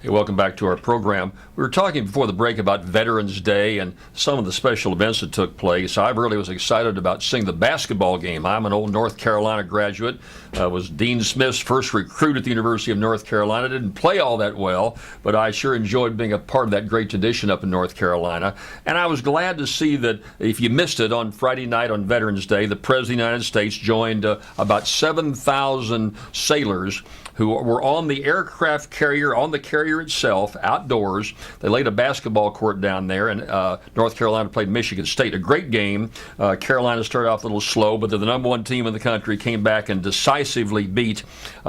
Hey, welcome back to our program. We were talking before the break about Veterans Day and some of the special events that took place. I really was excited about seeing the basketball game. I'm an old North Carolina graduate. Was Dean Smith's first recruit at the University of North Carolina. Didn't play all that well, but I sure enjoyed being a part of that great tradition up in North Carolina. And I was glad to see that if you missed it on Friday night on Veterans Day, the President of the United States joined about 7,000 sailors who were on the aircraft carrier, on the carrier itself, outdoors. They laid a basketball court down there, and North Carolina played Michigan State. A great game. Carolina started off a little slow, but they're the number one team in the country, came back and decisively beat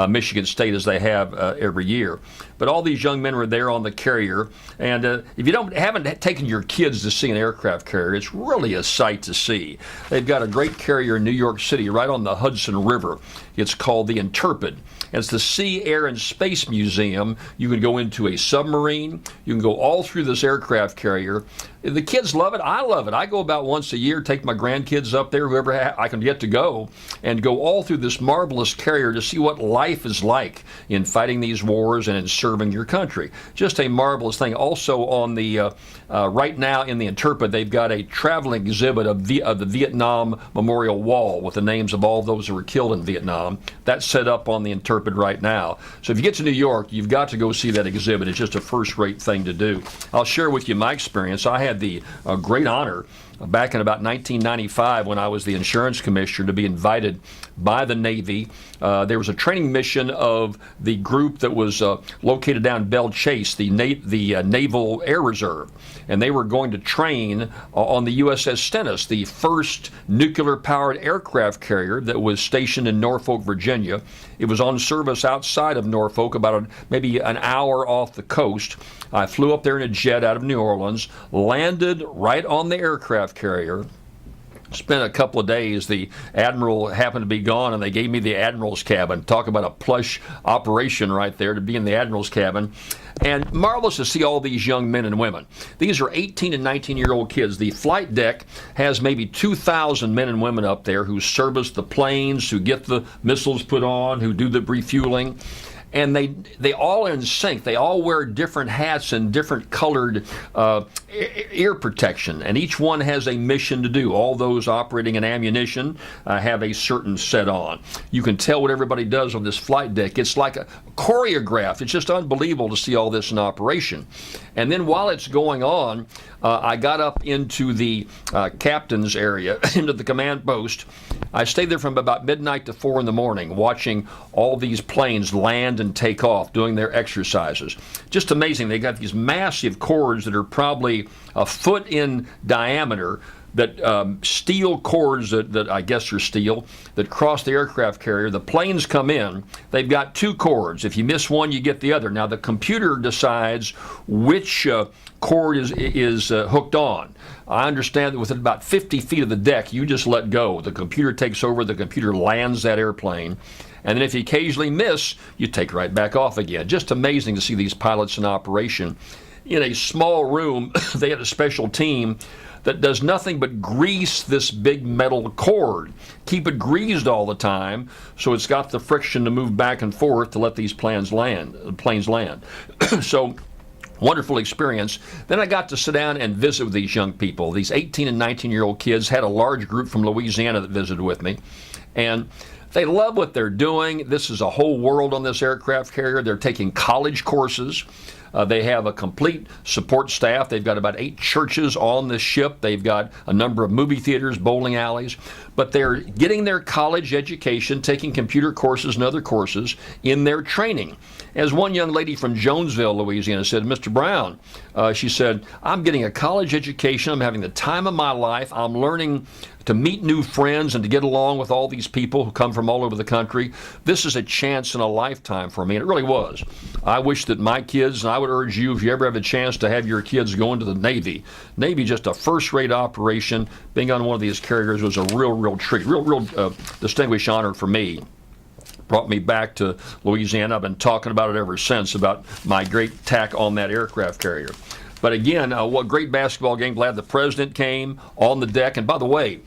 Michigan State, as they have every year. But all these young men were there on the carrier, and if you haven't taken your kids to see an aircraft carrier, it's really a sight to see. They've got a great carrier in New York City, right on the Hudson River. It's called the Intrepid. It's the Sea, Air, and Space Museum. You can go into a submarine. You can go all through this aircraft carrier. The kids love it. I love it. I go about once a year, take my grandkids up there, whoever I can get to go, and go all through this marvelous carrier to see what life is like in fighting these wars and in serving your country. Just a marvelous thing. Also on the right now in the Intrepid, they've got a traveling exhibit of the Vietnam Memorial Wall with the names of all those who were killed in Vietnam. That's set up on the Intrepid right now. So if you get to New York, you've got to go see that exhibit. It's just a first-rate thing to do. I'll share with you my experience. I had the great honor back in about 1995 when I was the insurance commissioner to be invited by the Navy. There was a training mission of the group that was located down Belle Chase, the Naval Air Reserve, and they were going to train on the USS Stennis, the first nuclear-powered aircraft carrier that was stationed in Norfolk, Virginia. It was on service outside of Norfolk, about maybe an hour off the coast. I flew up there in a jet out of New Orleans, landed right on the aircraft carrier, spent a couple of days. The admiral happened to be gone, and they gave me the admiral's cabin. Talk about a plush operation right there, to be in the admiral's cabin. And marvelous to see all these young men and women. These are 18 and 19-year-old kids. The flight deck has maybe 2,000 men and women up there who service the planes, who get the missiles put on, who do the refueling. And they all are in sync. They all wear different hats and different colored ear protection, and each one has a mission to do. All those operating in ammunition have a certain set on. You can tell what everybody does on this flight deck. It's like a choreographed. It's just unbelievable to see all this in operation. And then while it's going on, I got up into the captain's area, into the command post. I stayed there from about midnight to 4 in the morning, watching all these planes land and take off, doing their exercises. Just amazing. They got these massive cords that are probably a foot in diameter, that steel cords that I guess are steel, that cross the aircraft carrier. The planes come in. They've got two cords. If you miss one, you get the other. Now the computer decides which cord is hooked on. I understand that within about 50 feet of the deck, you just let go. The computer takes over. The computer lands that airplane. And then if you occasionally miss, you take right back off again. Just amazing to see these pilots in operation. In a small room, they had a special team that does nothing but grease this big metal cord. Keep it greased all the time so it's got the friction to move back and forth to let these planes land. So wonderful experience. Then I got to sit down and visit with these young people. These 18 and 19-year-old kids, had a large group from Louisiana that visited with me. And they love what they're doing. This is a whole world on this aircraft carrier. They're taking college courses. They have a complete support staff. They've got about 8 churches on this ship. They've got a number of movie theaters, bowling alleys. But they're getting their college education, taking computer courses and other courses in their training. As one young lady from Jonesville, Louisiana said, Mr. Brown, she said, I'm getting a college education. I'm having the time of my life. I'm learning to meet new friends and to get along with all these people who come from all over the country. This is a chance in a lifetime for me, and it really was. I wish that my kids, and I would urge you, if you ever have a chance to have your kids go into the Navy, just a first-rate operation. Being on one of these carriers was a real treat, real distinguished honor for me. Brought me back to Louisiana. I've been talking about it ever since, about my great tack on that aircraft carrier. But again, what great basketball game. Glad the president came on the deck. And by the way,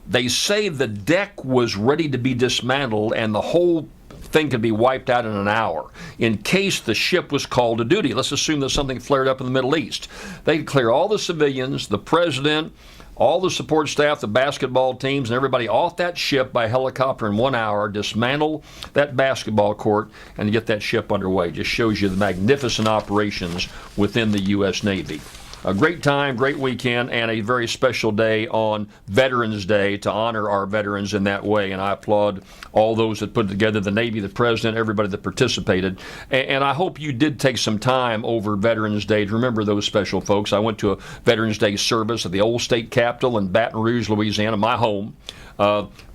they say the deck was ready to be dismantled and the whole thing could be wiped out in an hour. In case the ship was called to duty, let's assume that something flared up in the Middle East. They'd clear all the civilians, the president, all the support staff, the basketball teams, and everybody off that ship by helicopter in 1 hour, dismantle that basketball court, and get that ship underway. Just shows you the magnificent operations within the U.S. Navy. A great time, great weekend, and a very special day on Veterans Day to honor our veterans in that way. And I applaud all those that put it together, the Navy, the President, everybody that participated. And I hope you did take some time over Veterans Day to remember those special folks. I went to a Veterans Day service at the old state capitol in Baton Rouge, Louisiana, my home.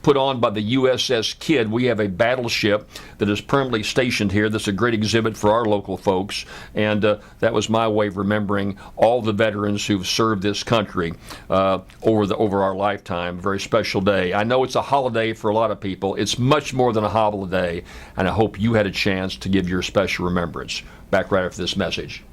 Put on by the USS Kidd. We have a battleship that is permanently stationed here. That's a great exhibit for our local folks, and that was my way of remembering all the veterans who've served this country over our lifetime. Very special day. I know it's a holiday for a lot of people. It's much more than a holiday, and I hope you had a chance to give your special remembrance. Back right after this message.